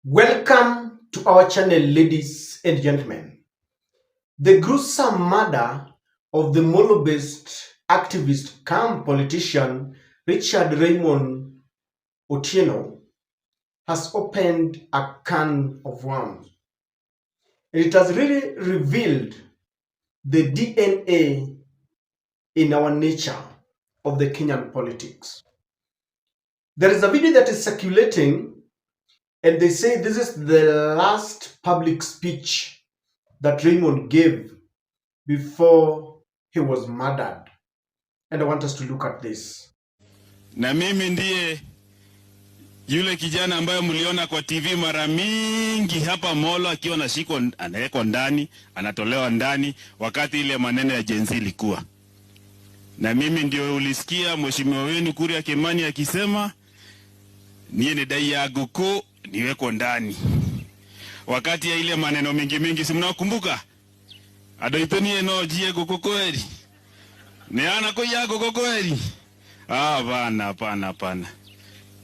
Welcome to our channel, ladies and gentlemen. The gruesome murder of the Molo-based activist cum politician Richard Raymond Otieno has opened a can of worms. It has really revealed the DNA in our nature of the Kenyan politics. There is a video that is circulating, and they say this is the last public speech that Raymond gave before he was murdered. And I want us to look at this. Na mimi ndiye yule kijana ambaye mliona kwa TV mara mingi hapa Molo akiwa anashikwa, anawekwa ndani, anatolewa ndani wakati ile maneno ya Gen Z ilikuwa. Na mimi ndio ulisikia mheshimiwa wenu Kuria Kimani akisema niye ni dai ya guko niweko ndani. Wakati ya ile maneno mingi si mnakumbuka? Adoitoni eno jie guko kweli. Ni ana ko ya guko kweli. Hapana.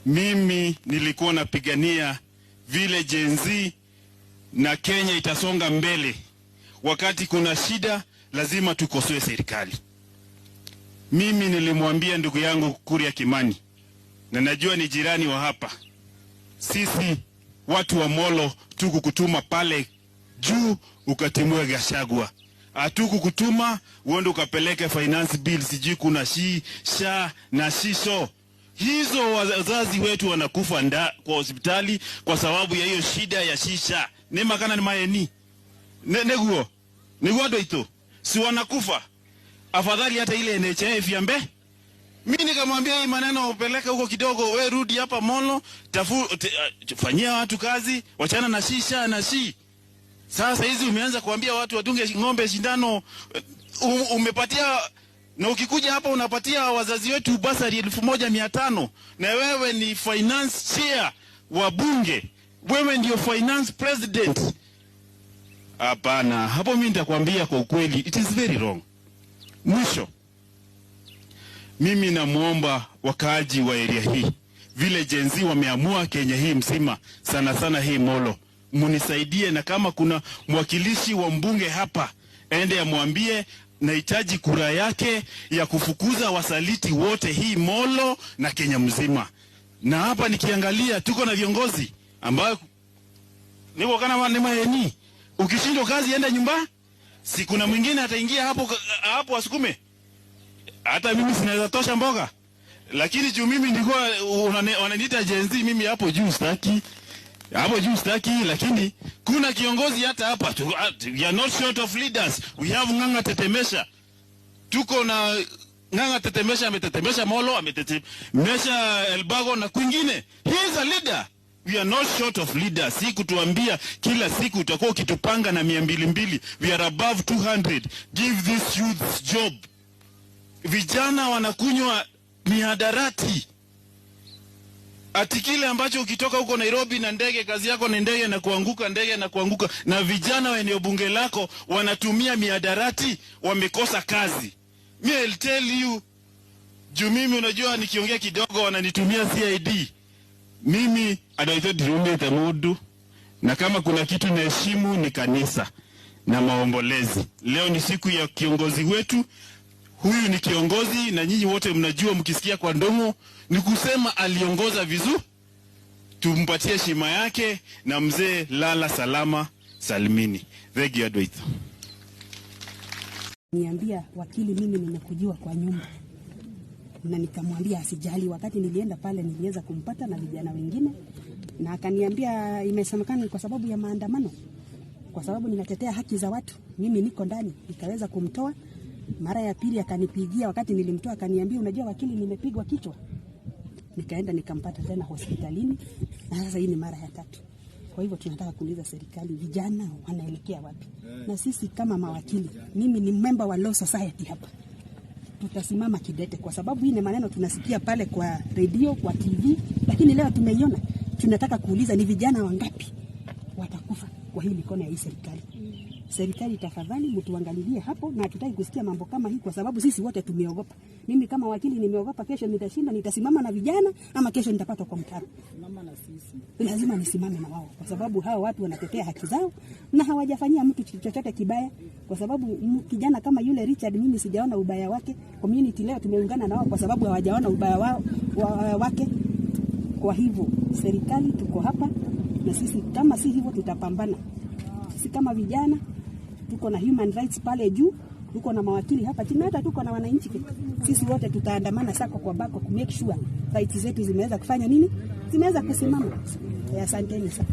Mimi nilikuwa napigania vile Gen Z na Kenya itasonga mbele. Wakati kuna shida lazima tukosoe serikali. Mimi nilimwambia ndugu yangu Kuria Kimani, na najua ni jirani wa hapa, sisi watu wa Molo tukukutuma pale juu ukatimue Gachagua. Hatukukutuma uende ukapeleke finance bill sijui kuna sha na shisho. Hizo wazazi wetu wanakufa kwa hospitali kwa sababu ya hiyo shida ya shisha. Nema kana ni maeni. Neguo doito. Si wanakufa. Afadhali hata ile NHIF yambe. Mimi nikamwambia hii maneno upeleke huko kidogo, we rudi hapa Molo, fanyia watu kazi, wachana na shisha na Sasa hizi umeanza kuambia watu watunge ng'ombe shindano, umepatia, na ukikuja hapa unapatia wazazi wetu basari 1,500, na wewe ni finance chair wa bunge, wewe ndio finance president. Hapana, hapo mimi nitakwambia kwa ukweli, it is very wrong. Mwisho, mimi namuomba wakaaji wa area hii, vile Gen Z wameamua Kenya hii mzima, sana hii Molo, munisaidie, na kama kuna mwakilishi wa mbunge hapa, ende amwambie nahitaji kura yake ya kufukuza wasaliti wote hii Molo na Kenya mzima. Na hapa nikiangalia tuko na viongozi ambao niko kana wanema ukishindwa kazi enda nyumba, si kuna mwingine ataingia hapo asukume. Hata mimi sinaweza tosha mboga. Lakini juu mimi nilikuwa wananiita Gen Z, mimi hapo juu staki. Lakini kuna kiongozi hata hapa. We are not short of leaders. We have Ng'ang'a Tetemesha. Tuko na Ng'ang'a Tetemesha, ametetemesha Molo, ametetemesha Elbago na kwingine. He is a leader. We are not short of leaders. Si kutuambia kila siku utakuwa ukitupanga na 200. We are above 200. Give this youth job. Vijana wanakunywa mihadarati. Ati kile ambacho ukitoka huko Nairobi na ndege, kazi yako ni ndege na kuanguka, na vijana wa eneo bunge lako wanatumia mihadarati, wamekosa kazi. I'll tell you, juu mimi unajua nikiongea kidogo wananitumia CID. Mimi adaitodirume tamudu, na kama kuna kitu naheshimu ni kanisa na maombolezi. Leo ni siku ya kiongozi wetu. Huyu ni kiongozi na nyinyi wote mnajua, mkisikia kwa ndomo ni kusema aliongoza vizuri. Tumpatie heshima yake, na mzee lala salama salimini. Thank you Adwaita. Niambia wakili, mimi nimekujiwa kwa nyumba, na nikamwambia asijali. Wakati nilienda pale niliweza kumpata na vijana wengine, na akaniambia imesemekana kwa sababu ya maandamano, kwa sababu ninatetea haki za watu, mimi niko ndani. Nikaweza kumtoa. Mara ya pili akanipigia, wakati nilimtoa akaniambia unajua wakili, nimepigwa kichwa. Nikaenda nikampata tena hospitalini, na sasa hii ni mara ya 3. Kwa hivyo tunataka kuuliza serikali, vijana wanaelekea wapi? Na sisi kama mawakili, mimi ni member wa Law Society hapa, tutasimama kidete, kwa sababu hii ni maneno tunasikia pale kwa radio, kwa TV, lakini leo tumeiona. Tunataka kuuliza ni vijana wangapi watakufa kwa hii mikono ya hii serikali. serikali tafadhali mtuangalilie hapo, na hatutaki kusikia mambo kama hii, kwa sababu sisi wote tumeogopa. Mimi kama wakili nimeogopa, kesho nitashinda, nitasimama na vijana ama kesho nitapata kwa mtaro. Lazima nisimame na wao, kwa sababu hao watu wanatetea haki zao na hawajafanyia mtu chochote kibaya. Kwa sababu kijana kama yule Richard, mimi sijaona ubaya wake. Community leo tumeungana na wao kwa sababu hawajaona ubaya wake. Kwa hivyo serikali tuko hapa, na sisi kama si hivyo tutapambana. Sisi kama vijana tuko na human rights pale juu, tuko na mawakili hapa chini, hata tuko na wananchi. Sisi wote tutaandamana sako kwa bako ku make sure rights zetu zimeweza kufanya nini, zimeweza kusimama. Asanteni sana.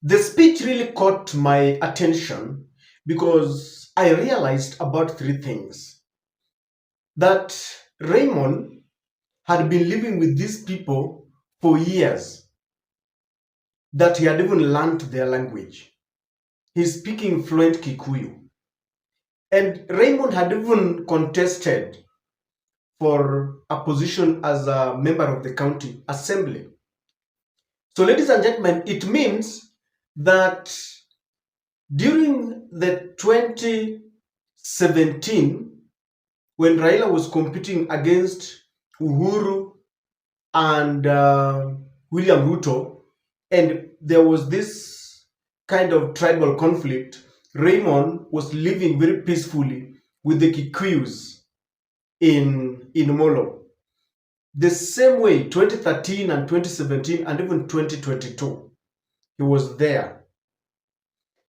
The speech really caught my attention because I realized about three things. That Raymond had been living with these people for years, that he had even learned their language. He's speaking fluent Kikuyu. And Raymond had even contested for a position as a member of the county assembly. So ladies and gentlemen, it means that during the 2017, when Raila was competing against Uhuru and William Ruto, and there was this kind of tribal conflict, Raymond was living very peacefully with the Kikuyus in Molo. The same way, 2013 and 2017 and even 2022, he was there.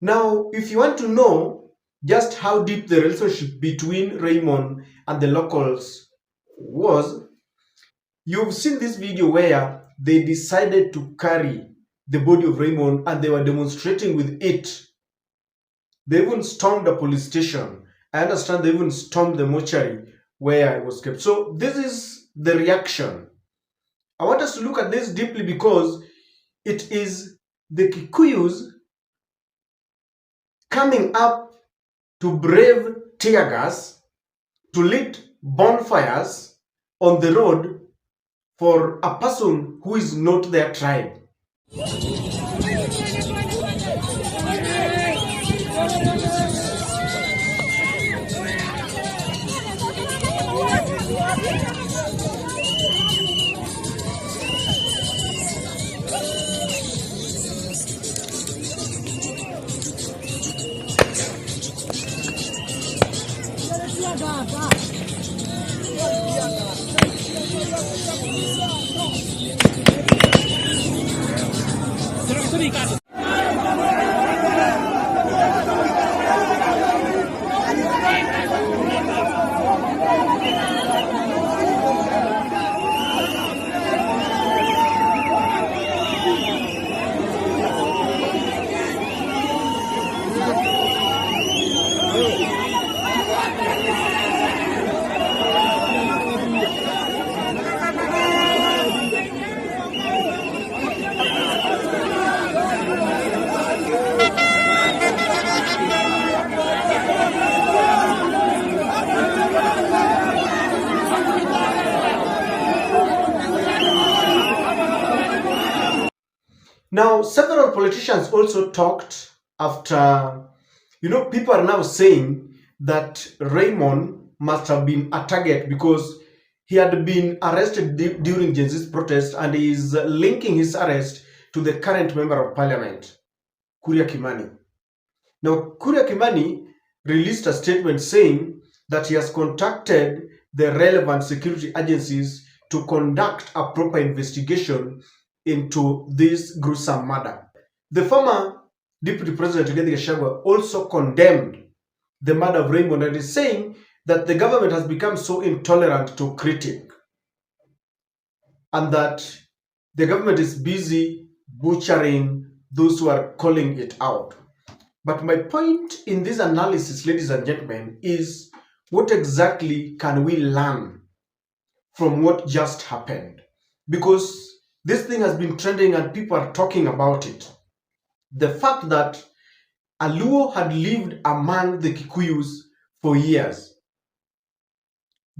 Now, if you want to know just how deep the relationship between Raymond and the locals was, you've seen this video where they decided to carry the body of Raymond and they were demonstrating with it. They even stormed the police station. I understand they even stormed the mortuary where it was kept. So this is the reaction. I want us to look at this deeply because it is the Kikuyus coming up to brave tear gas, to lit bonfires on the road for a person who is not their tribe. Now, several politicians also talked after, people are now saying that Raymond must have been a target because he had been arrested during Gen Z's protest, and he is linking his arrest to the current member of parliament, Kuria Kimani. Now, Kuria Kimani released a statement saying that he has contacted the relevant security agencies to conduct a proper investigation into this gruesome murder. The former Deputy President Rigathi Gachagua also condemned the murder of Raymond and is saying that the government has become so intolerant to critic and that the government is busy butchering those who are calling it out. But my point in this analysis, ladies and gentlemen, is what exactly can we learn from what just happened? Because this thing has been trending and people are talking about it. The fact that a Luo had lived among the Kikuyus for years,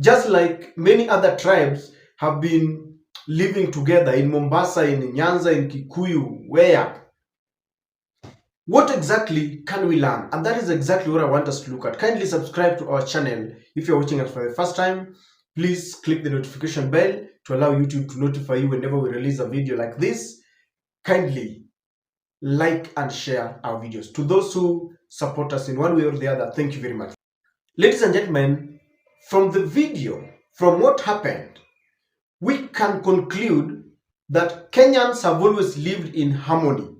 just like many other tribes have been living together in Mombasa, in Nyanza, in Kikuyu, where What exactly can we learn? And that is exactly what I want us to look at. Kindly subscribe to our channel. If you're watching us for the first time, please click the notification bell to allow YouTube to notify you whenever we release a video like this. Kindly like and share our videos. To those who support us in one way or the other, thank you very much. Ladies and gentlemen, from the video, from what happened, we can conclude that Kenyans have always lived in harmony,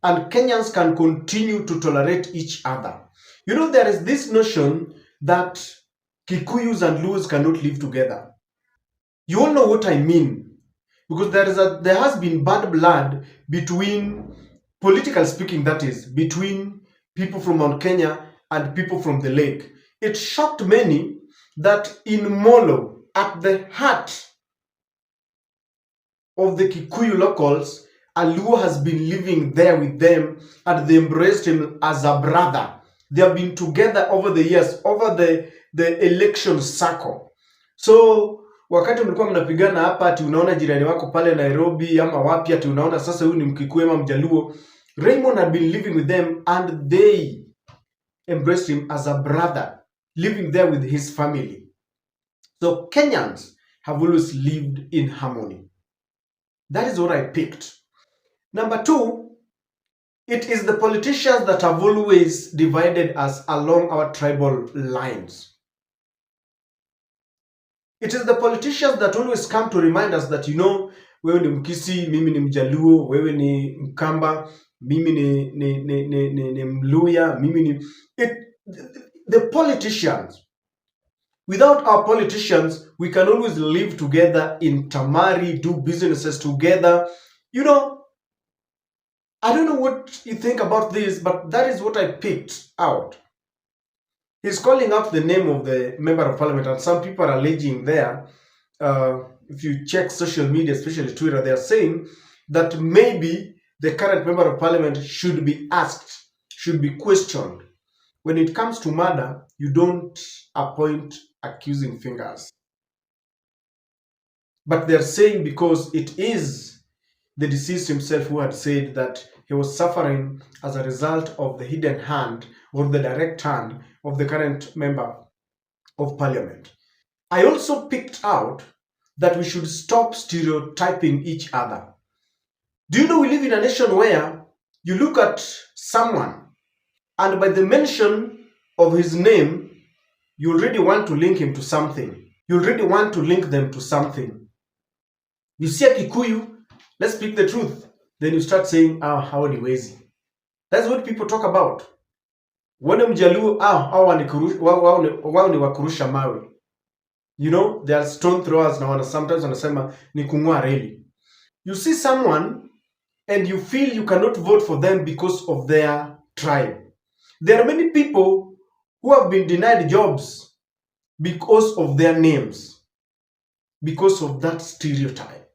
and Kenyans can continue to tolerate each other. You know, there is this notion that Kikuyus and Luos cannot live together. You all know what I mean, because there has been bad blood between, political speaking, that is, between people from Mount Kenya and people from the lake. It shocked many that in Molo, at the heart of the Kikuyu locals, a Luo has been living there with them, and they embraced him as a brother. They have been together over the years, over the election cycle. So wakati mlikuwa mnapigana hapa, ati unaona jirani wako pale Nairobi ama wapi, ati unaona sasa huyu ni Mkikuyu ama Mjaluo, Raymond had been living with them and they embraced him as a brother, living there with his family. So Kenyans have always lived in harmony. That is what I picked. Number two, it is the politicians that have always divided us along our tribal lines. It is the politicians that always come to remind us that, you know, wewe ni Mkisi, mimi ni Mjaluo, wewe ni Mkamba, mimi ni Mluya, mimi ni... The politicians. Without our politicians, we can always live together in Tamari, do businesses together. You know, I don't know what you think about this, but that is what I picked out. He's calling out the name of the member of parliament, and some people are alleging there, if you check social media, especially Twitter, they are saying that maybe the current member of parliament should be asked, should be questioned. When it comes to murder, you don't appoint accusing fingers. But they're saying because it is the deceased himself who had said that he was suffering as a result of the hidden hand or the direct hand of the current member of parliament. I also picked out that we should stop stereotyping each other. Do you know we live in a nation where you look at someone and by the mention of his name, you already want to link him to something. You already want to link them to something. You see a Kikuyu, let's speak the truth. Then you start saying, how ni wezi. That's what people talk about. Wale Mjaluo, wao ni wakurusha mawe. You know, they are stone throwers na sometimes wanasema ni kung'oa reli. You see someone and you feel you cannot vote for them because of their tribe. There are many people who have been denied jobs because of their names, because of that stereotype.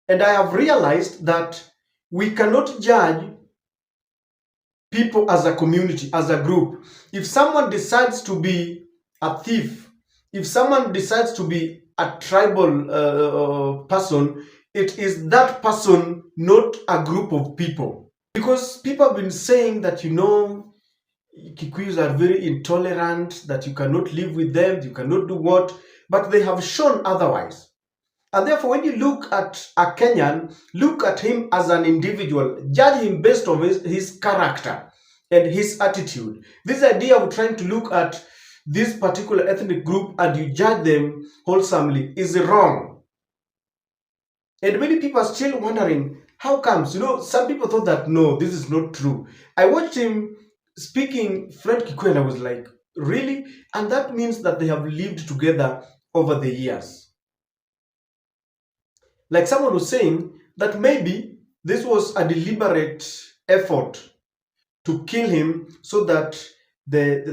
And I have realized that we cannot judge people as a community, as a group. If someone decides to be a thief, if someone decides to be a tribal person, it is that person, not a group of people. Because people have been saying that, you know, Kikuyus are very intolerant, that you cannot live with them, you cannot do what, but they have shown otherwise. And therefore, when you look at a Kenyan, look at him as an individual, judge him based on his character and his attitude. This idea of trying to look at this particular ethnic group and you judge them wholesomely is wrong. And many people are still wondering, how comes? You know, some people thought that, no, this is not true. I watched him speaking French Kikuyu and I was like, really? And that means that they have lived together over the years. Like someone was saying that maybe this was a deliberate effort to kill him so that they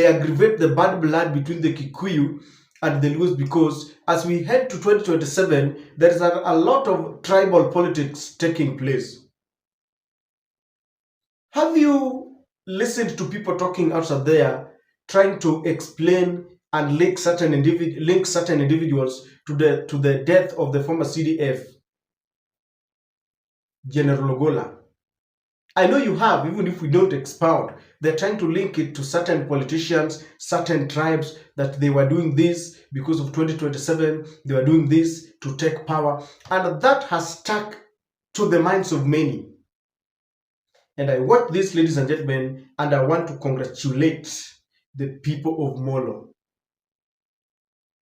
aggravate the bad blood between the Kikuyu and the Luos, because as we head to 2027, there is a lot of tribal politics taking place. Have you listened to people talking outside there trying to explain and link certain individuals to the death of the former CDF General Ogola? I know you have, even if we don't expound. They're trying to link it to certain politicians, certain tribes, that they were doing this because of 2027, they were doing this to take power. And that has stuck to the minds of many. And I watch this, ladies and gentlemen, and I want to congratulate the people of Molo.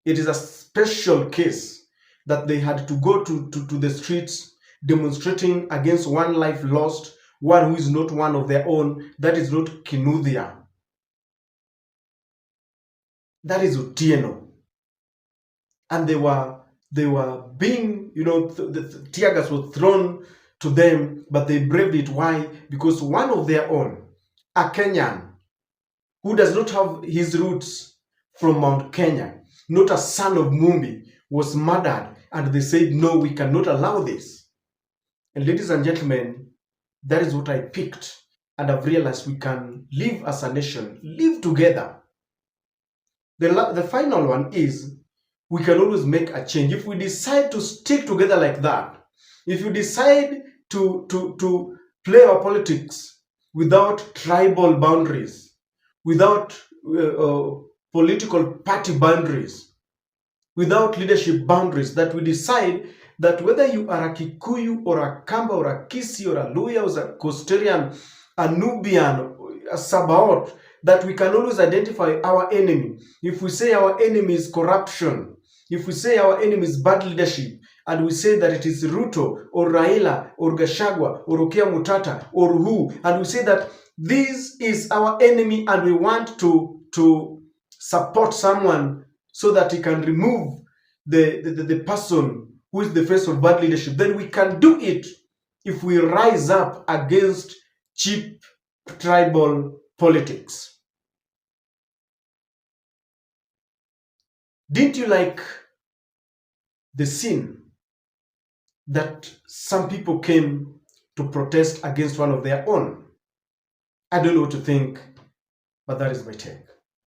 It is a special case that they had to go to the streets demonstrating against one life lost, one who is not one of their own. That is not Kinuthia. That is Otieno. And they were being, the tear gas was thrown to them, but they braved it. Why? Because one of their own, a Kenyan, who does not have his roots from Mount Kenya, not a son of Mumbi, was murdered, and they said, no, we cannot allow this. And ladies and gentlemen, that is what I picked, and I've realized we can live as a nation, live together. The final one is, we can always make a change. If we decide to stick together like that, if you decide to play our politics without tribal boundaries, without political party boundaries, without leadership boundaries, that we decide that whether you are a Kikuyu or a Kamba or a Kisi or a Luya or a Costarian, a Nubian, a Sabaot, that we can always identify our enemy. If we say our enemy is corruption, if we say our enemy is bad leadership, and we say that it is Ruto or Raila or Gachagua or Okia Mutata or who, and we say that this is our enemy and we want to support someone so that he can remove the person who is the face of bad leadership, then we can do it if we rise up against cheap tribal politics. Didn't you like the scene that some people came to protest against one of their own? I don't know what to think, but that is my take.